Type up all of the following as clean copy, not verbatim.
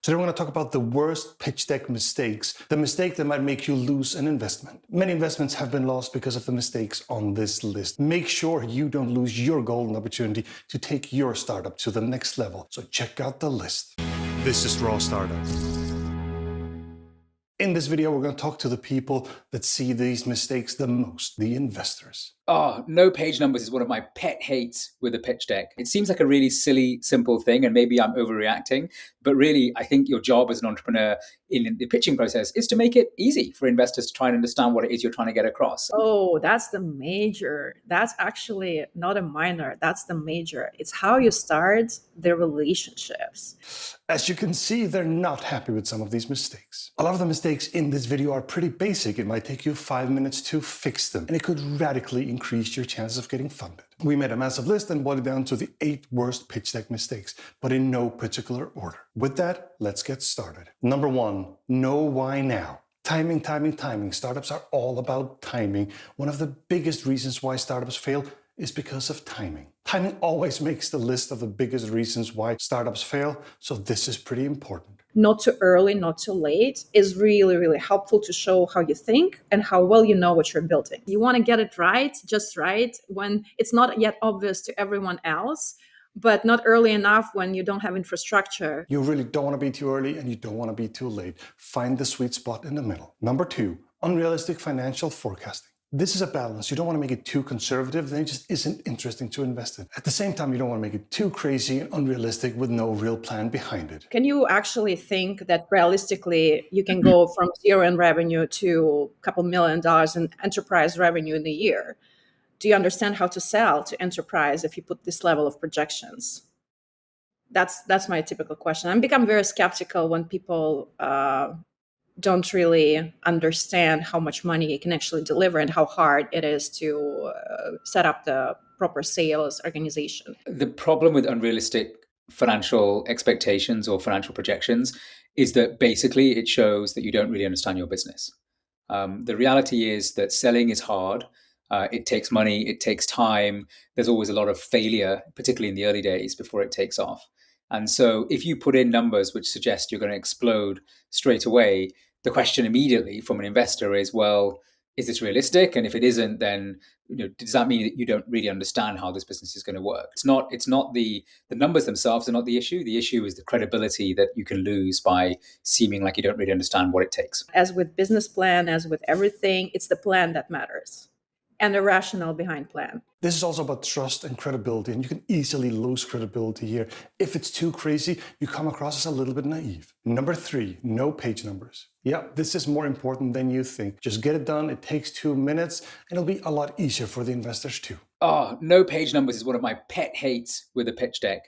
Today we're going to talk about the worst pitch deck mistakes, the mistake that might make you lose an investment. Many investments have been lost because of the mistakes on this list. Make sure you don't lose your golden opportunity to take your startup to the next level. So check out the list. This is Raw Startup. In this video, we're going to talk to the people that see these mistakes the most, the investors. Oh, no page numbers is one of my pet hates with a pitch deck. It seems like a really silly, simple thing, and maybe I'm overreacting, but really, I think your job as an entrepreneur in the pitching process is to make it easy for investors to try and understand what it is you're trying to get across. Oh, that's the major. That's actually not a minor. That's the major. It's how you start the relationships. As you can see, they're not happy with some of these mistakes. A lot of the mistakes in this video are pretty basic. It might take you 5 minutes to fix them, and it could radically increase your chances of getting funded. We made a massive list and boiled it down to the 8 worst pitch deck mistakes, but in no particular order. With that, let's get started. Number 1, know why now. Timing, timing, timing. Startups are all about timing. One of the biggest reasons why startups fail is because of timing. Timing always makes the list of the biggest reasons why startups fail, so this is pretty important. Not too early, not too late is really, really helpful to show how you think and how well you know what you're building. You want to get it right, just right, when it's not yet obvious to everyone else, but not early enough when you don't have infrastructure. You really don't want to be too early and you don't want to be too late. Find the sweet spot in the middle. Number 2, unrealistic financial forecasting. This is a balance. You don't want to make it too conservative, then it just isn't interesting to invest in. At the same time, you don't want to make it too crazy and unrealistic with no real plan behind it. Can you actually think that realistically you can go from zero in revenue to a couple $1 million in enterprise revenue in a year? Do you understand how to sell to enterprise if you put this level of projections? That's my typical question. I become very skeptical when people don't really understand how much money it can actually deliver and how hard it is to set up the proper sales organization. The problem with unrealistic financial expectations or financial projections is that basically it shows that you don't really understand your business. The reality is that selling is hard. It takes money, it takes time. There's always a lot of failure, particularly in the early days before it takes off. And so if you put in numbers which suggest you're going to explode straight away, the question immediately from an investor is, well, is this realistic? And if it isn't, then does that mean that you don't really understand how this business is going to work? It's not the numbers themselves are not the issue. The issue is the credibility that you can lose by seeming like you don't really understand what it takes. As with business plan, as with everything, it's the plan that matters and the rationale behind plan. This is also about trust and credibility, and you can easily lose credibility here. If it's too crazy, you come across as a little bit naive. Number 3, no page numbers. Yeah, this is more important than you think. Just get it done. It takes 2 minutes, and it'll be a lot easier for the investors too. Oh, no page numbers is one of my pet hates with a pitch deck.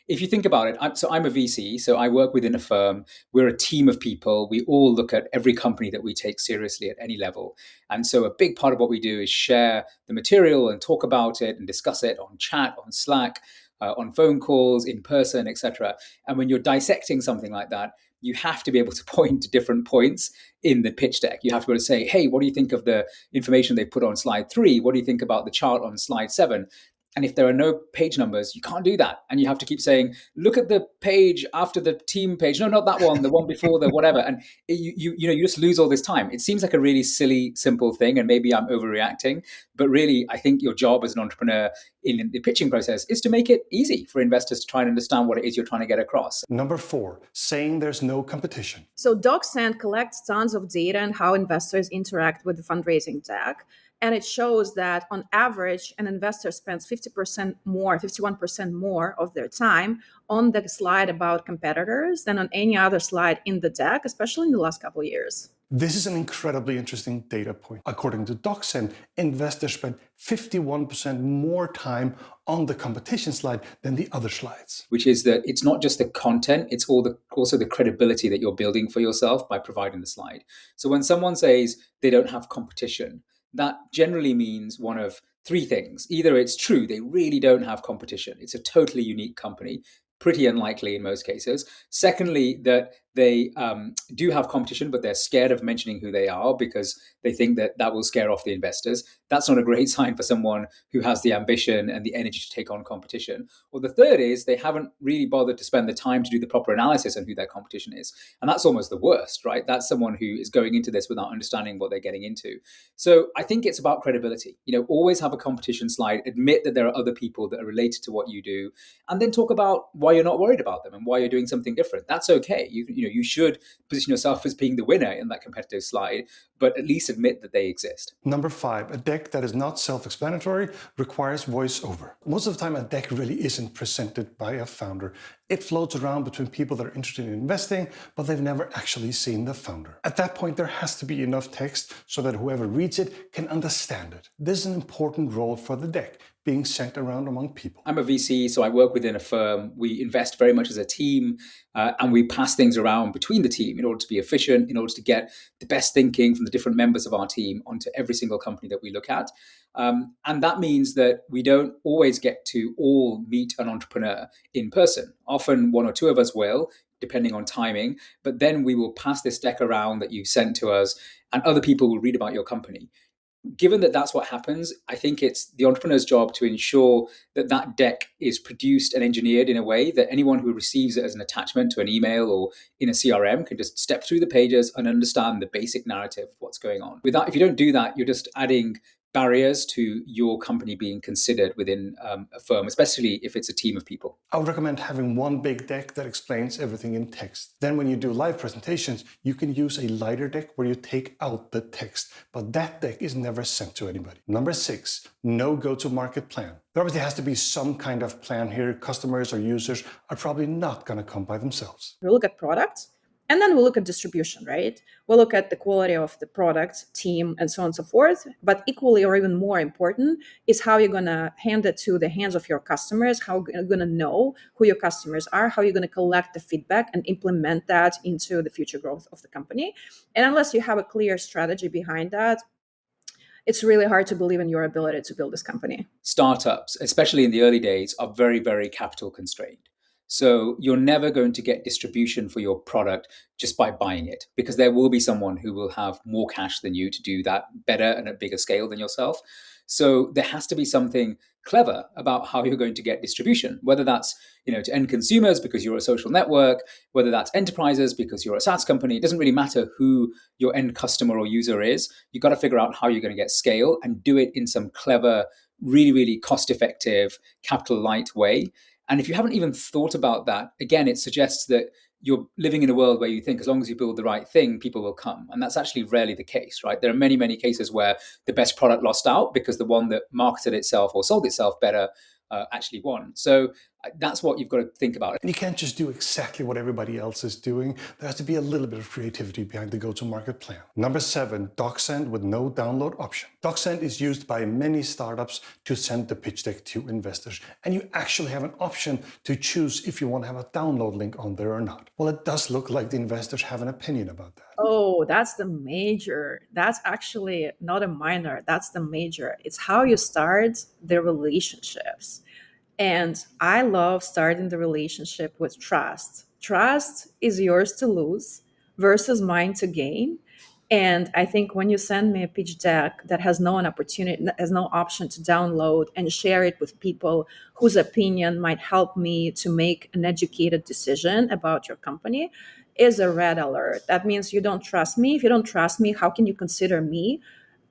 If you think about it, I'm a VC, so I work within a firm. We're a team of people. We all look at every company that we take seriously at any level. And so a big part of what we do is share the material and talk about it and discuss it on chat, on Slack, on phone calls, in person, etc. And when you're dissecting something like that, you have to be able to point to different points in the pitch deck. You have to be able to say, hey, what do you think of the information they put on slide 3? What do you think about the chart on slide 7? And if there are no page numbers, you can't do that. And you have to keep saying, look at the page after the team page. No, not that one, the one before the whatever. And you just lose all this time. It seems like a really silly, simple thing. And maybe I'm overreacting. But really, I think your job as an entrepreneur in the pitching process is to make it easy for investors to try and understand what it is you're trying to get across. Number 4, saying there's no competition. So DocSend collects tons of data on how investors interact with the fundraising deck. And it shows that on average, an investor spends 51% more of their time on the slide about competitors than on any other slide in the deck, especially in the last couple of years. This is an incredibly interesting data point. According to DocSend, investors spend 51% more time on the competition slide than the other slides. Which is that it's not just the content, it's also the credibility that you're building for yourself by providing the slide. So when someone says they don't have competition, that generally means one of 3 things. Either it's true, they really don't have competition. It's a totally unique company, pretty unlikely in most cases. Secondly, that they do have competition, but they're scared of mentioning who they are because they think that that will scare off the investors. That's not a great sign for someone who has the ambition and the energy to take on competition. Or the third is they haven't really bothered to spend the time to do the proper analysis on who their competition is. And that's almost the worst, right? That's someone who is going into this without understanding what they're getting into. So I think it's about credibility. Always have a competition slide, admit that there are other people that are related to what you do, and then talk about why you're not worried about them and why you're doing something different. That's okay. You should position yourself as being the winner in that competitive slide, but at least admit that they exist. Number 5, a deck that is not self-explanatory requires voiceover. Most of the time, a deck really isn't presented by a founder. It floats around between people that are interested in investing, but they've never actually seen the founder. At that point, there has to be enough text so that whoever reads it can understand it. This is an important role for the deck, being sent around among people. I'm a VC, so I work within a firm. We invest very much as a team, and we pass things around between the team in order to be efficient, in order to get the best thinking from the different members of our team onto every single company that we look at. And that means that we don't always get to all meet an entrepreneur in person. Often one or two of us will, depending on timing, but then we will pass this deck around that you've sent to us, and other people will read about your company. Given that that's what happens, I think it's the entrepreneur's job to ensure that that deck is produced and engineered in a way that anyone who receives it as an attachment to an email or in a CRM can just step through the pages and understand the basic narrative of what's going on. With that, if you don't do that, you're just adding barriers to your company being considered within a firm, especially if it's a team of people. I would recommend having one big deck that explains everything in text. Then when you do live presentations, you can use a lighter deck where you take out the text, but that deck is never sent to anybody. Number 6, no go-to-market plan. There obviously has to be some kind of plan here. Customers or users are probably not going to come by themselves. We look at products, and then we look at distribution, right? We look at the quality of the product, team, and so on and so forth. But equally or even more important is how you're going to hand it to the hands of your customers, how you're going to know who your customers are, how you're going to collect the feedback and implement that into the future growth of the company. And unless you have a clear strategy behind that, it's really hard to believe in your ability to build this company. Startups, especially in the early days, are very, very capital constrained. So you're never going to get distribution for your product just by buying it, because there will be someone who will have more cash than you to do that better and at bigger scale than yourself. So there has to be something clever about how you're going to get distribution, whether that's to end consumers because you're a social network, whether that's enterprises because you're a SaaS company. It doesn't really matter who your end customer or user is. You've got to figure out how you're going to get scale and do it in some clever, really, really cost-effective, capital light way. And if you haven't even thought about that, again, it suggests that you're living in a world where you think as long as you build the right thing, people will come. And that's actually rarely the case, right? There are many, many cases where the best product lost out because the one that marketed itself or sold itself better actually won. So that's what you've got to think about. And you can't just do exactly what everybody else is doing. There has to be a little bit of creativity behind the go-to-market plan. Number 7, DocSend with no download option. DocSend is used by many startups to send the pitch deck to investors. And you actually have an option to choose if you want to have a download link on there or not. Well, it does look like the investors have an opinion about that. Oh, that's the major. That's actually not a minor. That's the major. It's how you start the relationships. And I love starting the relationship with trust. Trust is yours to lose versus mine to gain. And I think when you send me a pitch deck that has no option to download and share it with people whose opinion might help me to make an educated decision about your company, is a red alert. That means you don't trust me. If you don't trust me, how can you consider me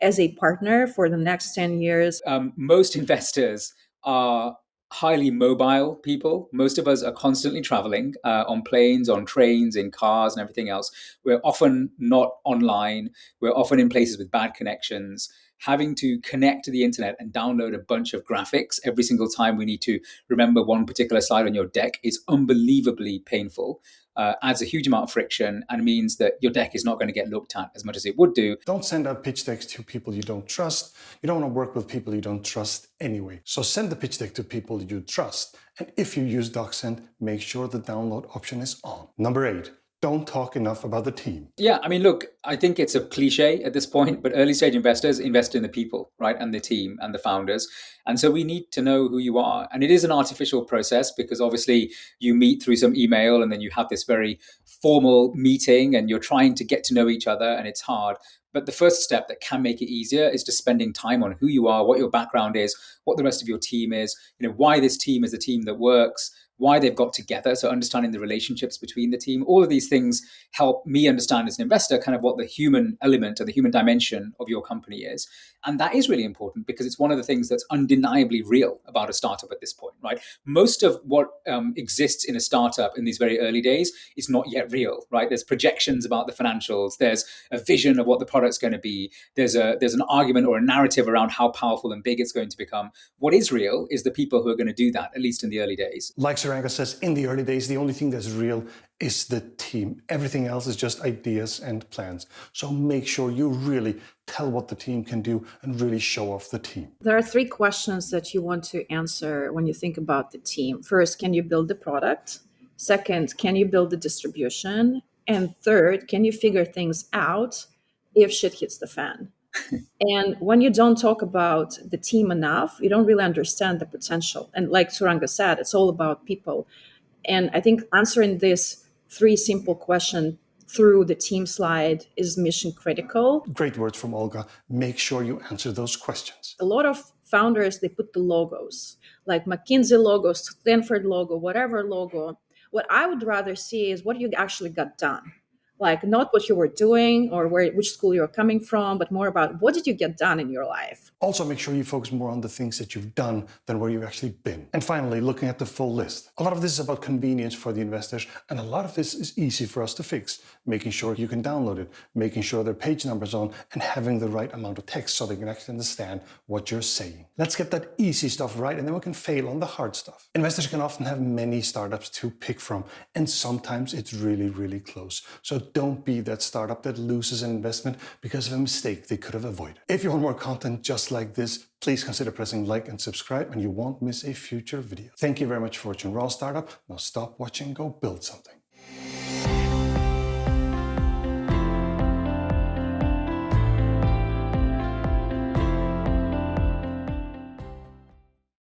as a partner for the next 10 years? Most investors are highly mobile people. Most of us are constantly traveling on planes, on trains, in cars and everything else. We're often not online. We're often in places with bad connections. Having to connect to the internet and download a bunch of graphics every single time we need to remember one particular slide on your deck is unbelievably painful. Adds a huge amount of friction and means that your deck is not going to get looked at as much as it would do. Don't send out pitch decks to people you don't trust. You don't want to work with people you don't trust anyway. So send the pitch deck to people you trust. And if you use DocSend, make sure the download option is on. Number 8, don't talk enough about the team. Yeah, I mean, look, I think it's a cliche at this point, but early stage investors invest in the people, right? And the team and the founders. And so we need to know who you are. And it is an artificial process because obviously you meet through some email and then you have this very formal meeting and you're trying to get to know each other and it's hard. But the first step that can make it easier is just spending time on who you are, what your background is, what the rest of your team is, why this team is a team that works, why they've got together. So understanding the relationships between the team, all of these things help me understand as an investor kind of what the human element or the human dimension of your company is. And that is really important because it's one of the things that's undeniably real about a startup at this point, right? Most of what exists in a startup in these very early days is not yet real, right? There's projections about the financials. There's a vision of what the product's going to be. There's an argument or a narrative around how powerful and big it's going to become. What is real is the people who are going to do that, at least in the early days. Like Suranga says, in the early days, the only thing that's real is the team. Everything else is just ideas and plans. So make sure you really tell what the team can do and really show off the team. There are 3 questions that you want to answer when you think about the team. First, can you build the product? Second, can you build the distribution? And third, can you figure things out if shit hits the fan? And when you don't talk about the team enough, you don't really understand the potential. And like Suranga said, it's all about people. And I think answering these 3 simple questions through the team slide is mission critical. Great words from Olga. Make sure you answer those questions. A lot of founders, they put the logos, like McKinsey logo, Stanford logo, whatever logo. What I would rather see is what you actually got done. Like not what you were doing or which school you're coming from, but more about what did you get done in your life. Also, make sure you focus more on the things that you've done than where you've actually been. And finally, looking at the full list. A lot of this is about convenience for the investors, and a lot of this is easy for us to fix. Making sure you can download it, making sure there are page numbers on, and having the right amount of text so they can actually understand what you're saying. Let's get that easy stuff right, and then we can fail on the hard stuff. Investors can often have many startups to pick from, and sometimes it's really, really close. So don't be that startup that loses an investment because of a mistake they could have avoided. If you want more content just like this, please consider pressing like and subscribe and you won't miss a future video. Thank you very much for watching Raw Startup. Now stop watching, go build something.